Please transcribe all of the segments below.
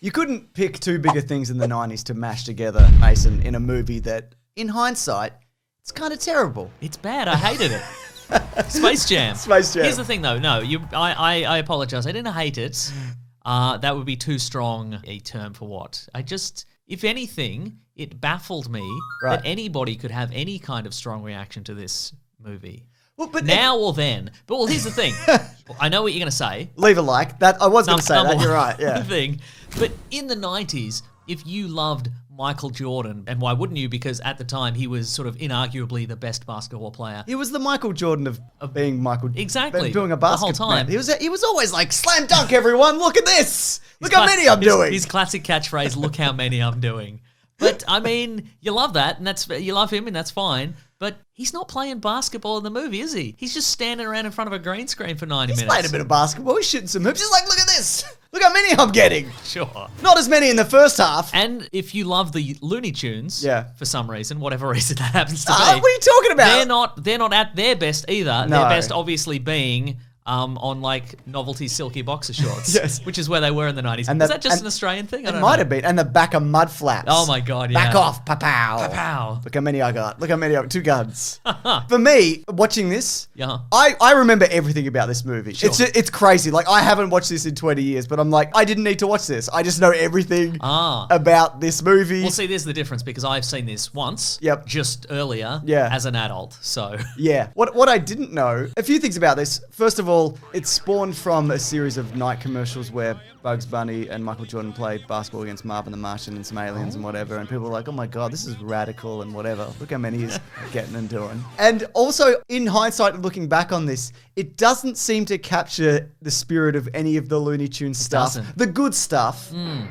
You couldn't pick two bigger things in the 90s to mash together, Mason, in a movie that, in hindsight, it's kind of terrible. It's bad. I hated it. Space Jam. Space Jam. Here's the thing, though. No, I apologize. I didn't hate it. That would be too strong a term for what. If anything, it baffled me that anybody could have any kind of strong reaction to this movie. Well, but now or then. But here's the thing. I know what you're going to say. Leave a like. That I was going to say that. You're right. Yeah. Thing. But in the 90s, if you loved Michael Jordan, and why wouldn't you? Because at the time, he was sort of inarguably the best basketball player. He was the Michael Jordan of being Michael. Exactly. Doing a basketball. The whole time. He was always like, slam dunk, everyone. Look at this. Look how many I'm doing. His classic catchphrase, look how many I'm doing. But, I mean, you love that, and you love him, and that's fine. But he's not playing basketball in the movie, is he? He's just standing around in front of a green screen for 90 minutes. He's played a bit of basketball. He's shooting some hoops. He's like, look at this. Look how many I'm getting. Sure. Not as many in the first half. And if you love the Looney Tunes, for some reason, whatever reason that happens to be. What are you talking about? They're not at their best either. No. Their best obviously being on like novelty silky boxer shorts. Yes. Which is where they were in the 90s. And is that just an Australian thing? It might have been. And the back of mud flaps. Oh my God, yeah. Back off, pa-pow. Pa-pow. Look how many I got. Look how many I got. 2 guns. For me, watching this, Yeah. I remember everything about this movie. Sure. It's crazy. Like, I haven't watched this in 20 years, but I'm like, I didn't need to watch this. I just know everything about this movie. Well, see, there's the difference because I've seen this once. Yep. Just earlier. Yeah. As an adult. So. Yeah. What I didn't know, a few things about this. First of all, it spawned from a series of night commercials where Bugs Bunny and Michael Jordan played basketball against Marvin the Martian and some aliens and whatever, and people were like, oh my God, this is radical and whatever. Look how many he's getting and doing. And also, in hindsight, looking back on this, it doesn't seem to capture the spirit of any of the Looney Tunes stuff, the good stuff,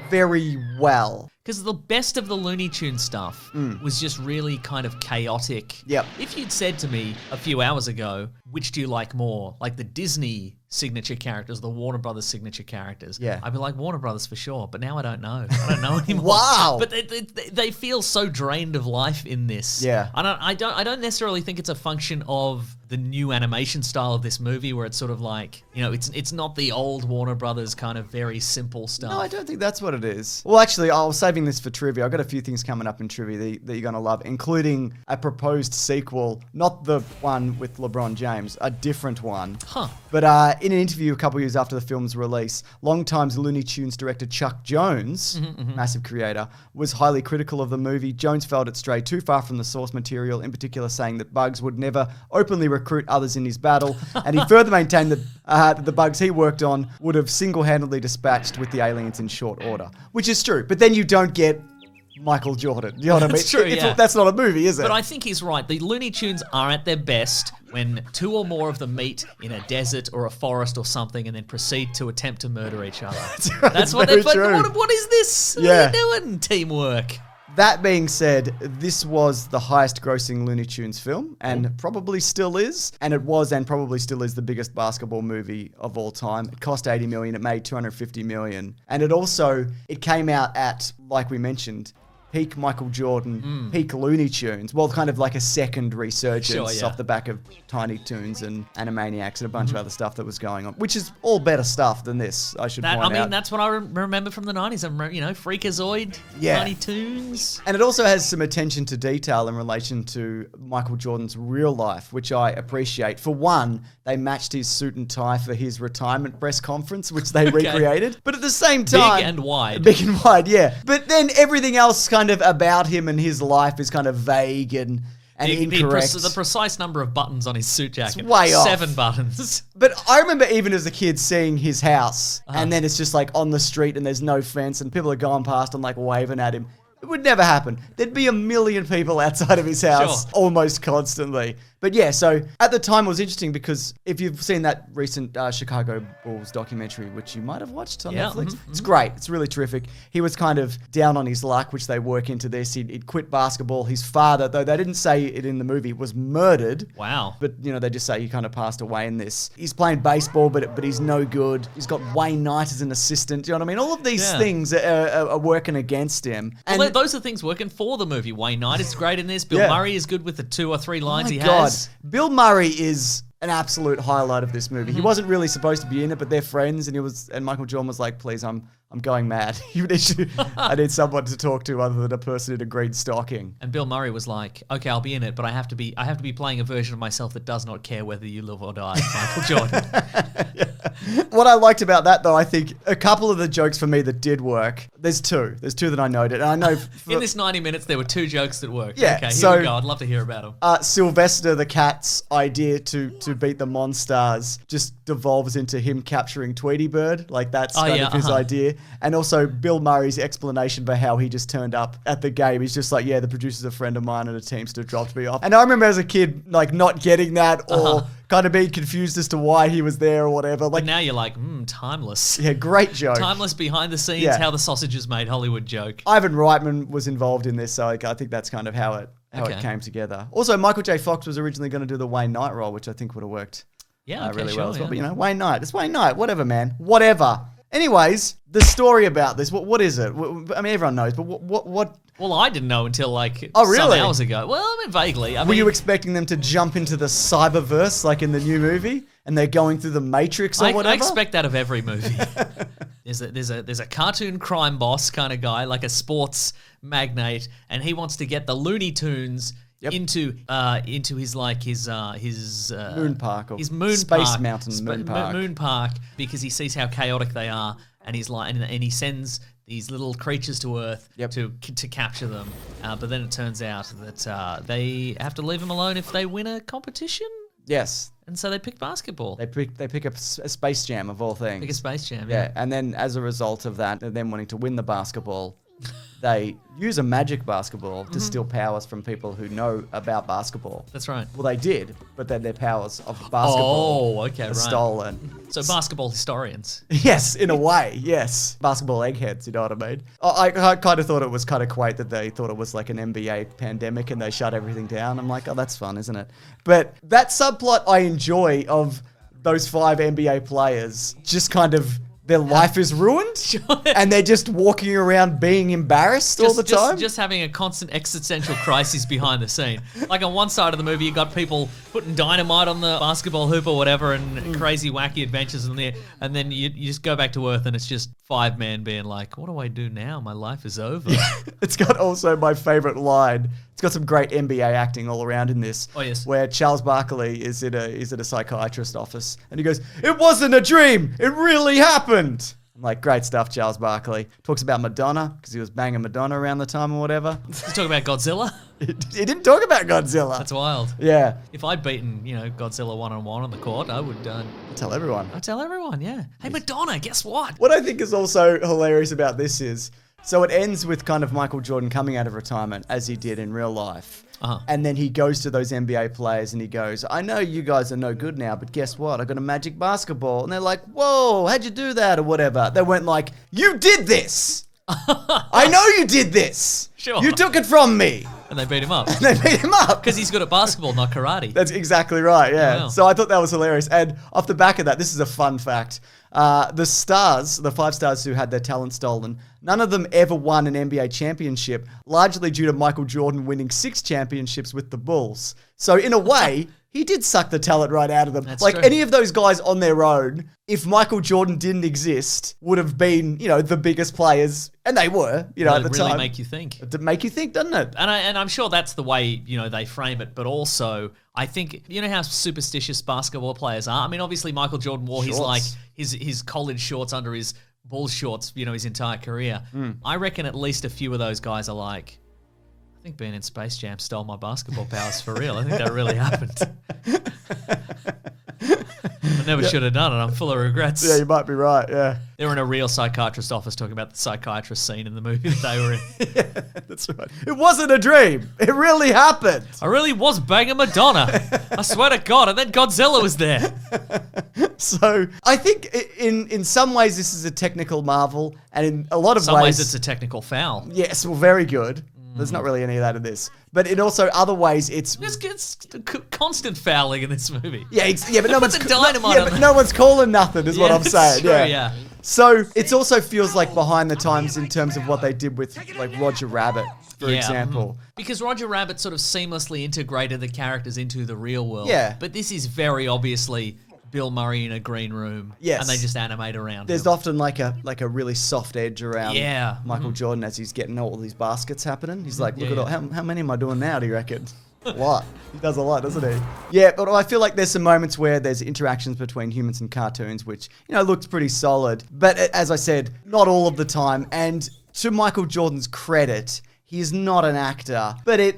very well. Because the best of the Looney Tunes stuff was just really kind of chaotic. Yep. If you'd said to me a few hours ago, which do you like more? Like the Disney signature characters, the Warner Brothers signature characters. Yeah. I'd be like, Warner Brothers for sure. But now I don't know. I don't know anymore. Wow. But they feel so drained of life in this. Yeah. I don't necessarily think it's a function of the new animation style of this movie where it's sort of like, you know, it's not the old Warner Brothers kind of very simple stuff. No, I don't think that's what it is. Well, actually, I was saving this for trivia. I've got a few things coming up in trivia that you're going to love, including a proposed sequel, not the one with LeBron James, a different one. Huh. But in an interview a couple years after the film's release, longtime Looney Tunes director Chuck Jones, massive creator, was highly critical of the movie. Jones felt it strayed too far from the source material, in particular saying that Bugs would never openly recruit others in his battle. And he further maintained that the Bugs he worked on would have single-handedly dispatched with the aliens in short order. Which is true. But then you don't get Michael Jordan. You know what I mean? That's true, yeah. That's not a movie, is it? But I think he's right. The Looney Tunes are at their best when 2 or more of them meet in a desert or a forest or something and then proceed to attempt to murder each other. That's what they're like, what is this? What are you doing? Teamwork. That being said, this was the highest grossing Looney Tunes film and probably still is. And it was and probably still is the biggest basketball movie of all time. It cost $80 million. It made $250 million. And it came out at, like we mentioned, peak Michael Jordan, peak Looney Tunes. Well, kind of like a second resurgence off the back of Tiny Toons and Animaniacs and a bunch of other stuff that was going on, which is all better stuff than this, I should point out. I mean, that's what I remember from the 90s. Freakazoid, Tiny Toons. And it also has some attention to detail in relation to Michael Jordan's real life, which I appreciate. For one, they matched his suit and tie for his retirement press conference, which they recreated. But at the same time... Big and wide. Big and wide, yeah. But then everything else kind of about him and his life is kind of vague and incorrect. The precise number of buttons on his suit jacket. It's way off. 7 buttons. But I remember even as a kid seeing his house and then it's just like on the street and there's no fence and people are going past and like waving at him. It would never happen. There'd be a million people outside of his house almost constantly. But yeah, so at the time it was interesting because if you've seen that recent Chicago Bulls documentary, which you might have watched on Netflix, it's great. It's really terrific. He was kind of down on his luck, which they work into this. He'd quit basketball. His father, though they didn't say it in the movie, was murdered. Wow. But, they just say he kind of passed away in this. He's playing baseball, but he's no good. He's got Wayne Knight as an assistant. You know what I mean? All of these things are working against him. And those are things working for the movie. Wayne Knight is great in this. Bill Murray is good with the 2 or 3 lines he God. has. Bill Murray is an absolute highlight of this movie. He wasn't really supposed to be in it, but they're friends, and Michael Jordan was like, "Please, I'm going mad. I need someone to talk to other than a person in a green stocking." And Bill Murray was like, "Okay, I'll be in it, but I have to be playing a version of myself that does not care whether you live or die." Michael Jordan. Yeah. What I liked about that, though, I think a couple of the jokes for me that did work. There's two that I noted, and I know in this 90 minutes there were 2 jokes that worked. Yeah, okay, here we go. I'd love to hear about them. Sylvester the cat's idea to beat the Monstars just devolves into him capturing Tweety Bird. Like that's kind of his idea. And also Bill Murray's explanation for how he just turned up at the game. He's just like, yeah, the producer's a friend of mine and a Teamster dropped me off. And I remember as a kid, like not getting that or kind of being confused as to why he was there or whatever. Like but now you're like, timeless. Yeah, great joke. Timeless behind the scenes, how the sausage is made, Hollywood joke. Ivan Reitman was involved in this, so I think that's kind of how it came together. Also, Michael J. Fox was originally going to do the Wayne Knight role, which I think would have worked really well as well. But you know, Wayne Knight. It's Wayne Knight. Whatever, man. Whatever. Anyways, the story about this, what is it? I mean, everyone knows, but what? Well, I didn't know until some hours ago. Well, I mean, vaguely. Were you expecting them to jump into the cyberverse like in the new movie, and they're going through the Matrix or whatever? I expect that of every movie. There's a cartoon crime boss kind of guy, like a sports magnate, and he wants to get the Looney Tunes into his moon park or his moon Space park, Mountain moon park because he sees how chaotic they are, and he's like, and he sends these little creatures to Earth to capture them. But then it turns out that they have to leave them alone if they win a competition. Yes. And so they pick basketball. They pick up a Space Jam of all things. Pick a Space Jam, yeah. And then as a result of that, them wanting to win the basketball, they use a magic basketball to steal powers from people who know about basketball. That's right. Well, they did, but then their powers of basketball are stolen. So basketball historians. Yes, in a way, yes. Basketball eggheads, you know what I mean? I kind of thought it was kind of quaint that they thought it was like an NBA pandemic and they shut everything down. I'm like, oh, that's fun, isn't it? But that subplot I enjoy of those 5 NBA players just kind of... Their life is ruined, and they're just walking around being embarrassed all the time. Just having a constant existential crisis behind the scene. Like on one side of the movie, you got people putting dynamite on the basketball hoop or whatever, and crazy wacky adventures in there. And then you just go back to Earth, and it's just 5 men being like, "What do I do now? My life is over." It's got also my favorite line. It's got some great NBA acting all around in this. Oh, yes. Where Charles Barkley is at a psychiatrist's office and he goes, "It wasn't a dream. It really happened." I'm like, great stuff, Charles Barkley. Talks about Madonna because he was banging Madonna around the time or whatever. He's talking about Godzilla? He didn't talk about Godzilla. That's wild. Yeah. If I'd beaten, Godzilla one-on-one on the court, I would... tell everyone. I'd tell everyone, yeah. Hey, Madonna, guess what? What I think is also hilarious about this is... So it ends with kind of Michael Jordan coming out of retirement, as he did in real life. And then he goes to those NBA players and he goes, "I know you guys are no good now, but guess what? I got a magic basketball." And they're like, "Whoa, how'd you do that?" or whatever. They went like, "You did this! I know you did this! Sure. You took it from me!" And they beat him up. Because he's good at basketball, not karate. That's exactly right, yeah. Wow. So I thought that was hilarious. And off the back of that, this is a fun fact. The 5 stars who had their talent stolen, none of them ever won an NBA championship, largely due to Michael Jordan winning 6 championships with the Bulls. So in a way, he did suck the talent right out of them. That's like true. Any of those guys on their own, if Michael Jordan didn't exist, would have been, the biggest players, and they were, at the time. Really make you think. It make you think, doesn't it? And I'm sure that's the way, they frame it, but also I think, how superstitious basketball players are? I mean, obviously Michael Jordan wore his college shorts under his Bulls shorts, his entire career. I reckon at least a few of those guys are like, I think being in Space Jam stole my basketball powers for real. I think that really happened. I never should have done it. I'm full of regrets. Yeah, you might be right, yeah. They were in a real psychiatrist's office talking about the psychiatrist scene in the movie that they were in. Yeah, that's right. It wasn't a dream. It really happened. I really was banging Madonna. I swear to God. And then Godzilla was there. So I think in some ways this is a technical marvel, and in a lot of some ways it's a technical foul. Yes, well, very good. There's not really any of that in this. But in also other ways, it's constant fouling in this movie. Yeah, but no one's dynamite but no one's calling nothing, is what I'm saying. True, yeah. So it also feels like behind the times in terms of what they did with like Roger Rabbit, for example. Because Roger Rabbit sort of seamlessly integrated the characters into the real world. Yeah. But this is very obviously Bill Murray in a green room. Yes. And they just animate around There's him. often like a really soft edge around Michael Jordan as he's getting all these baskets happening. He's like, look at all, how many am I doing now, do you reckon? A lot. He does a lot, doesn't he? Yeah, but I feel like there's some moments where there's interactions between humans and cartoons, which, looks pretty solid. But as I said, not all of the time. And to Michael Jordan's credit, he is not an actor, but it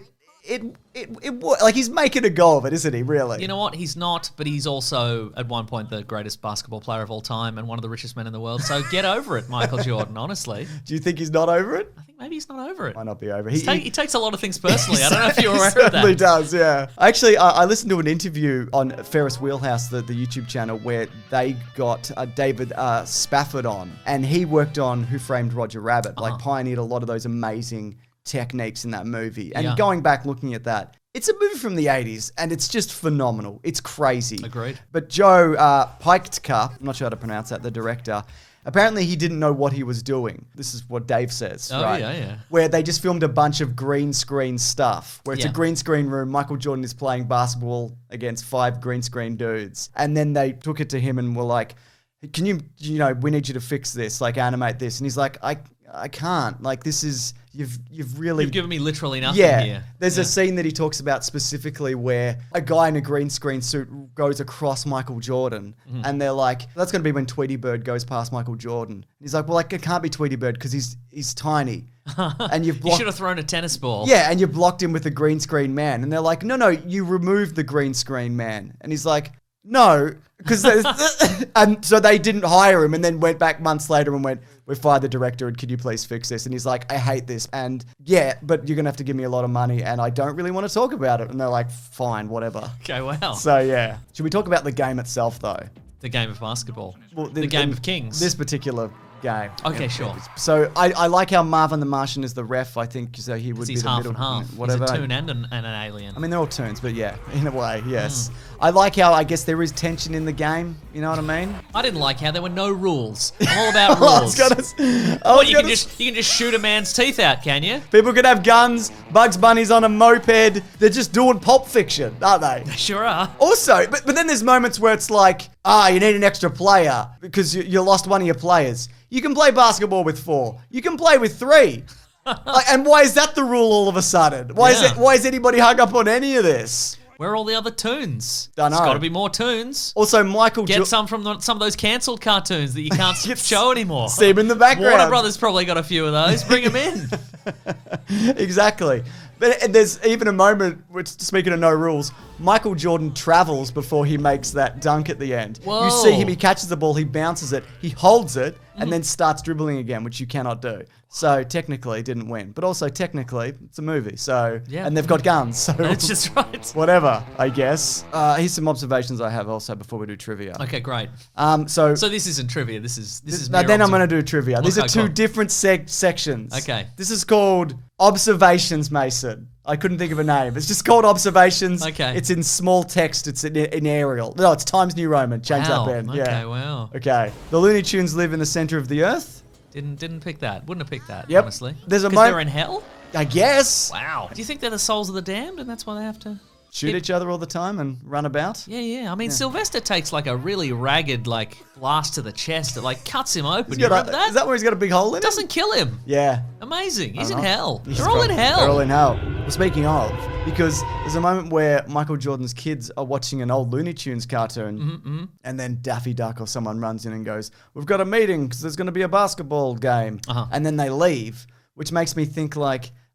like he's making a go of it, isn't he, really? You know what? He's not, but he's also, at one point, the greatest basketball player of all time and one of the richest men in the world. So get over it, Michael Jordan, honestly. Do you think he's not over it? I think maybe he's not over it. Might not be over it. He takes a lot of things personally. I don't know if you're aware of that. He certainly does, yeah. Actually, I listened to an interview on Ferris Wheelhouse, the YouTube channel, where they got David Spafford on, and he worked on Who Framed Roger Rabbit, like pioneered a lot of those amazing techniques in that movie. And going back looking at that, it's a movie from the 80s, and it's just phenomenal. It's crazy. Agreed. But Joe Pikeka, I'm not sure how to pronounce that, the director, apparently he didn't know what he was doing. This is what Dave says, right? Yeah. Where they just filmed a bunch of green screen stuff, where it's a green screen room, Michael Jordan is playing basketball against 5 green screen dudes. And then they took it to him and were like, can you we need you to fix this, like animate this. And he's like, I can't. Like, this is, you've given me literally nothing here. There's a scene that he talks about specifically where a guy in a green screen suit goes across Michael Jordan, and they're like, that's going to be when Tweety Bird goes past Michael Jordan. He's like, well, it can't be Tweety Bird because he's tiny. And you've blocked... You should have thrown a tennis ball. Yeah, and you blocked him with the green screen man. And they're like, no, you removed the green screen man. And he's like, no, because and so they didn't hire him, and then went back months later and went, we fired the director, and could you please fix this? And he's like, I hate this, and but you're gonna have to give me a lot of money, and I don't really want to talk about it. And they're like, fine, whatever. Okay, well. So yeah, should we talk about the game itself though? The game of basketball. Well, the game of kings. This particular game. Okay, sure. So I like how Marvin the Martian is the ref. I think so he would be he's the half middle, and half. whatever. He's a toon and an alien. I mean, they're all toons, but yeah, in a way, yes. I like how I guess there is tension in the game. You know what I mean? I didn't like how there were no rules. I'm all about rules. You can just shoot a man's teeth out, can you? People can have guns. Bugs Bunny's on a moped. They're just doing Pulp Fiction, aren't they? They sure are. Also, but then there's moments where it's like, you need an extra player because you lost one of your players. You can play basketball with 4. You can play with 3. And why is that the rule all of a sudden? Why is anybody hung up on any of this? Where are all the other toons? Don't know. There's got to be more toons. Also, Michael... Get some from some of those cancelled cartoons that you can't show anymore. See them in the background. Warner Brothers probably got a few of those. Bring them in. Exactly. But there's even a moment, which, speaking of no rules, Michael Jordan travels before he makes that dunk at the end. Whoa. You see him, he catches the ball, he bounces it, he holds it, and then starts dribbling again, which you cannot do. So technically, didn't win. But also technically, it's a movie. So and they've got guns. So that's just right. Whatever, I guess. Here's some observations I have also before we do trivia. Okay, great. So this isn't trivia. This is. Then I'm going to do trivia. These are 2 different sections. Okay. This is called Observations, Mason. I couldn't think of a name. It's just called Observations. Okay. It's in small text. It's in Arial. No, it's Times New Roman. Change that pen. Okay, yeah. wow. Okay. The Looney Tunes live in the center of the earth. Didn't pick that. Wouldn't have picked that, Yep. honestly. There's a because they're in hell? I guess. Wow. Do you think they're the souls of the damned and that's why they have to... Shoot each other all the time and run about? Yeah. I mean, Sylvester takes like a really ragged blast to the chest that cuts him open. You remember that? Is that where he's got a big hole in it? Doesn't kill him. Yeah. Amazing. He's in hell. They're all in They're hell. all in hell. Well, speaking of, because there's a moment where Michael Jordan's kids are watching an old Looney Tunes cartoon, and then Daffy Duck or someone runs in and goes, we've got a meeting because there's going to be a basketball game. And then they leave, which makes me think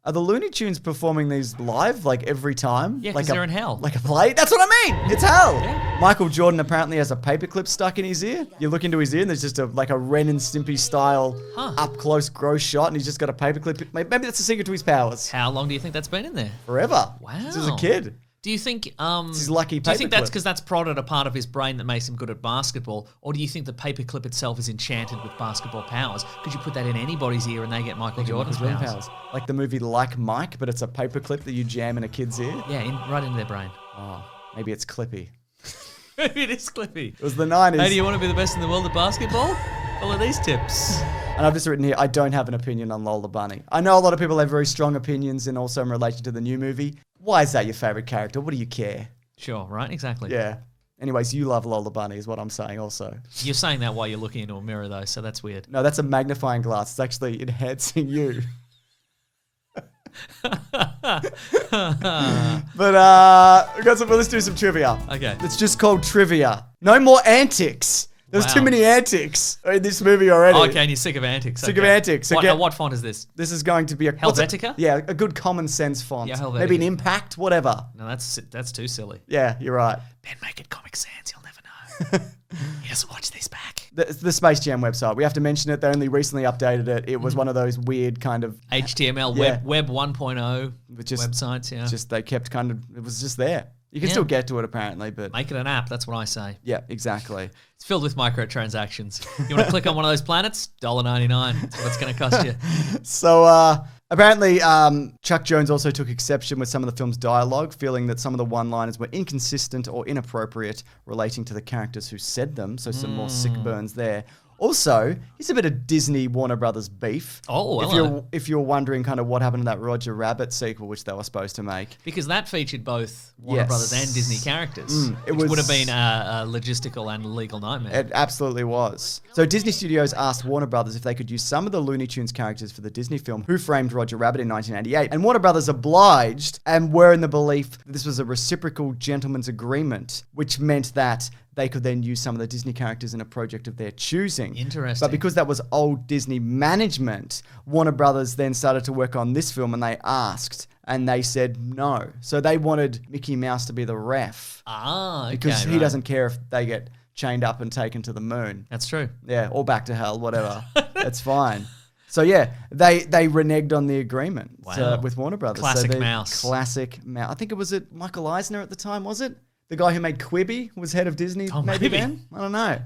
are the Looney Tunes performing these live, every time? Yeah, because they're in hell. Like a play? That's what I mean! It's hell! Yeah. Michael Jordan apparently has a paperclip stuck in his ear. You look into his ear and there's just a Ren and Stimpy style up-close gross shot, and he's just got a paperclip. Maybe that's the secret to his powers. How long do you think that's been in there? Forever. Wow. Since he was a kid. Do you think It's his lucky do you think that's paperclip. because that's prodded a part of his brain that makes him good at basketball, or do you think the paperclip itself is enchanted with basketball powers? Could you put that in anybody's ear and they get Michael Jordan's powers? Like the movie Like Mike, but it's a paperclip that you jam in a kid's ear? Yeah, right into their brain. Oh, maybe it's Clippy. Maybe it is Clippy. It was the 90s. Hey, do you want to be the best in the world at basketball? Follow these tips. And I've just written here, I don't have an opinion on Lola Bunny. I know a lot of people have very strong opinions and also in relation to the new movie. Why is that your favorite character? What do you care? Sure, right? Exactly. Yeah. Anyways, you love Lola Bunny is what I'm saying also. You're saying that while you're looking into a mirror, though, so that's weird. No, that's a magnifying glass. It's actually enhancing you. But let's do some trivia. Okay. It's just called trivia. No more antics. There's too many antics in this movie already. Okay, and you're sick of antics. Sick of antics. What font is this? This is going to be a... Helvetica? Yeah, a good common sense font. Yeah, Helvetica. Maybe an Impact, whatever. No, that's too silly. Yeah, you're right. Ben, make it Comic Sans. You'll never know. He doesn't watch these back. The Space Jam website. We have to mention it. They only recently updated it. It was one of those weird kind of... HTML, web 1.0 websites, yeah. Just they kept kind of... It was just there. You can still get to it apparently, but... Make it an app, that's what I say. Yeah, exactly. It's filled with microtransactions. You want to click on one of those planets? $1.99. That's what it's going to cost you. So, apparently, Chuck Jones also took exception with some of the film's dialogue, feeling that some of the one-liners were inconsistent or inappropriate relating to the characters who said them, so some more sick burns there. Also, here's a bit of Disney Warner Brothers beef. Oh, hello. If you're wondering kind of what happened to that Roger Rabbit sequel, which they were supposed to make. Because that featured both Warner Brothers and Disney characters. It would have been a logistical and legal nightmare. It absolutely was. So Disney Studios asked Warner Brothers if they could use some of the Looney Tunes characters for the Disney film Who Framed Roger Rabbit in 1988. And Warner Brothers obliged and were in the belief that this was a reciprocal gentleman's agreement, which meant that they could then use some of the Disney characters in a project of their choosing. Interesting. But because that was old Disney management, Warner Brothers then started to work on this film and they asked and they said no. So they wanted Mickey Mouse to be the ref. Okay, because he doesn't care if they get chained up and taken to the moon. That's true. Yeah, or back to hell, whatever. That's fine. So yeah, they reneged on the agreement with Warner Brothers. Classic Mouse. Classic Mouse. I think it was Michael Eisner at the time, was it? The guy who made Quibi was head of Disney, maybe then? I don't know.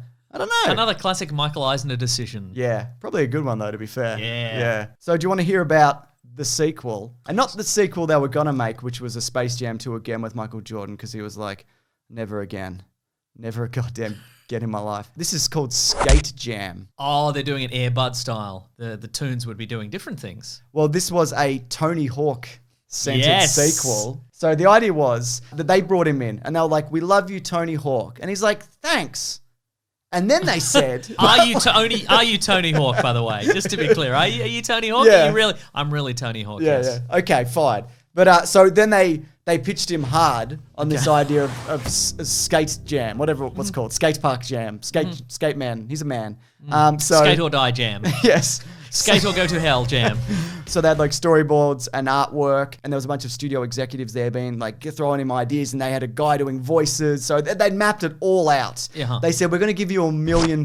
Another classic Michael Eisner decision. Yeah, probably a good one though, to be fair. Yeah. So do you want to hear about the sequel? And not the sequel they were going to make, which was a Space Jam 2 again with Michael Jordan, because he was like, never again. Never a goddamn get in my life. This is called Skate Jam. Oh, they're doing it Air Bud style. The tunes would be doing different things. Well, this was a Tony Hawk centered sequel. So the idea was that they brought him in and they were like, we love you, Tony Hawk. And he's like, thanks. And then they said, Are you Tony Hawk, by the way? Just to be clear, are you Tony Hawk? Yeah. Are you really? I'm really Tony Hawk. Yeah, yes. yeah. Okay, fine. But so then they pitched him hard on this idea of skate jam, what's called, skate park jam, skate man. He's a man. So Skate or die jam. Yes. Skate or go to hell jam. So they had like storyboards and artwork, and there was a bunch of studio executives there being like throwing him ideas, and they had a guy doing voices. So they'd mapped it all out. Yeah. They said, we're going to give you $1 million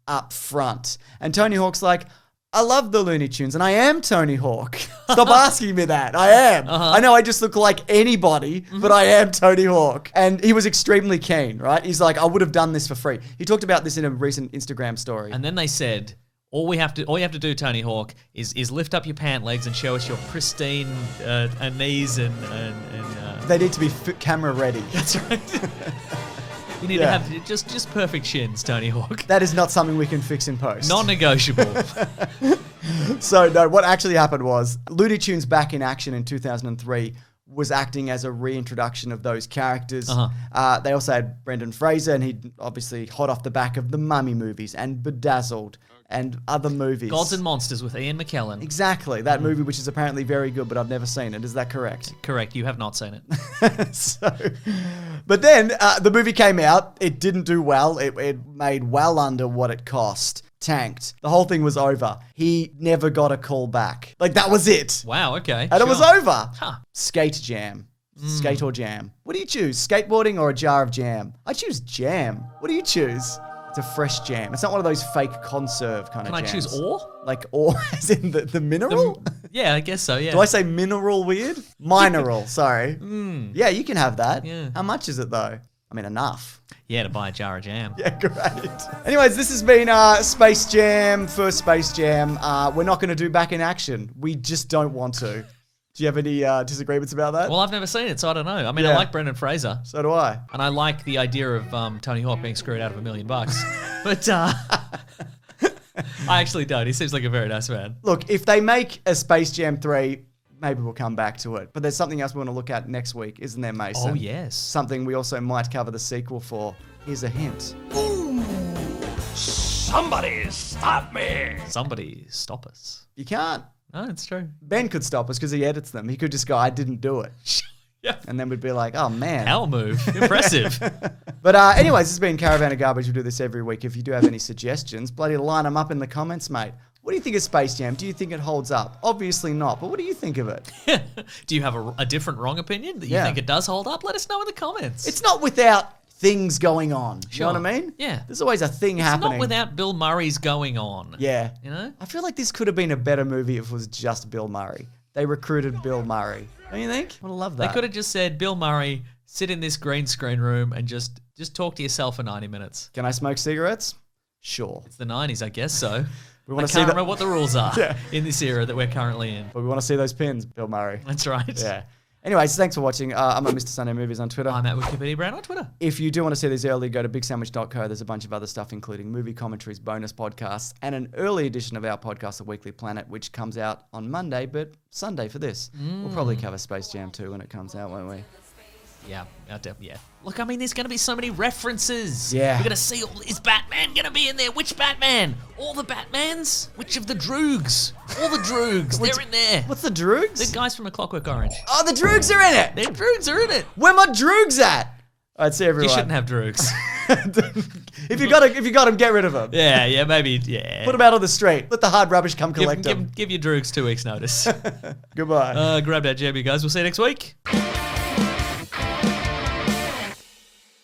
up front. And Tony Hawk's like, I love the Looney Tunes, and I am Tony Hawk. Stop asking me that. I am. I know I just look like anybody, but I am Tony Hawk. And he was extremely keen, right? He's like, I would have done this for free. He talked about this in a recent Instagram story. And then they said, all you have to do, Tony Hawk, is lift up your pant legs and show us your pristine knees and they need to be camera ready. That's right. You need to have just perfect shins, Tony Hawk. That is not something we can fix in post. Non-negotiable. So, no, what actually happened was Looney Tunes Back in Action in 2003 was acting as a reintroduction of those characters. They also had Brendan Fraser, and he obviously hot off the back of the Mummy movies and Bedazzled and other movies. Gods and Monsters with Ian McKellen. Exactly. That movie, which is apparently very good, but I've never seen it. Is that correct? Correct. You have not seen it. But then the movie came out. It didn't do well. It made well under what it cost. Tanked. The whole thing was over. He never got a call back. Like, that was it. Wow, okay. And it was over. Huh. Skate Jam. Skate or jam. What do you choose? Skateboarding or a jar of jam? I choose jam. What do you choose? It's a fresh jam. It's not one of those fake conserve kind of jams. Can I choose ore? Like ore as in the mineral? Yeah, I guess so, yeah. Do I say mineral weird? Mineral, sorry. Yeah, you can have that. Yeah. How much is it though? I mean, enough. Yeah, to buy a jar of jam. Yeah, great. Anyways, this has been Space Jam, first Space Jam. We're not going to do Back in Action. We just don't want to. Do you have any disagreements about that? Well, I've never seen it, so I don't know. I mean, I like Brendan Fraser. So do I. And I like the idea of Tony Hawk being screwed out of $1 million. But I actually don't. He seems like a very nice man. Look, if they make a Space Jam 3, maybe we'll come back to it. But there's something else we want to look at next week, isn't there, Mason? Oh, yes. Something we also might cover the sequel for. Here's a hint. Ooh, somebody stop me. Somebody stop us. You can't. No, it's true. Ben could stop us because he edits them. He could just go, I didn't do it. Yeah. And then we'd be like, oh, man. Power move. Impressive. But anyways, this has been Caravan of Garbage. We do this every week. If you do have any suggestions, bloody line them up in the comments, mate. What do you think of Space Jam? Do you think it holds up? Obviously not, but what do you think of it? Do you have a different wrong opinion that you think it does hold up? Let us know in the comments. It's not without things going on. Sure. You know what I mean? Yeah. There's always a thing happening. It's not without Bill Murray's going on. Yeah. You know? I feel like this could have been a better movie if it was just Bill Murray. They recruited Bill Murray. Don't you think? I would love that. They could have just said, Bill Murray, sit in this green screen room and just talk to yourself for 90 minutes. Can I smoke cigarettes? Sure. It's the 90s, I guess so. I can't remember what the rules are in this era that we're currently in. But we want to see those pins, Bill Murray. That's right. Yeah. Anyways, thanks for watching. I'm at Mr. Sunday Movies on Twitter. I'm at Wikipedia Brown on Twitter. If you do want to see these early, go to bigsandwich.co. There's a bunch of other stuff, including movie commentaries, bonus podcasts, and an early edition of our podcast, The Weekly Planet, which comes out on Monday, but Sunday for this. We'll probably cover Space Jam 2 when it comes out, won't we? Yeah. Look, I mean, there's going to be so many references. Yeah. We're going to see, is Batman going to be in there? Which Batman? All the Batmans? Which of the Droogs? All the Droogs. They're in there. What's the Droogs? The guys from A Clockwork Orange. Oh, the Droogs are in it. The Droogs are in it. Where my Droogs at? I'd see everyone. You shouldn't have Droogs. if you got them, get rid of them. Yeah, maybe, yeah. Put them out on the street. Let the hard rubbish come collect them. Give your Droogs 2 weeks notice. Goodbye. Grab that jam, you guys. We'll see you next week.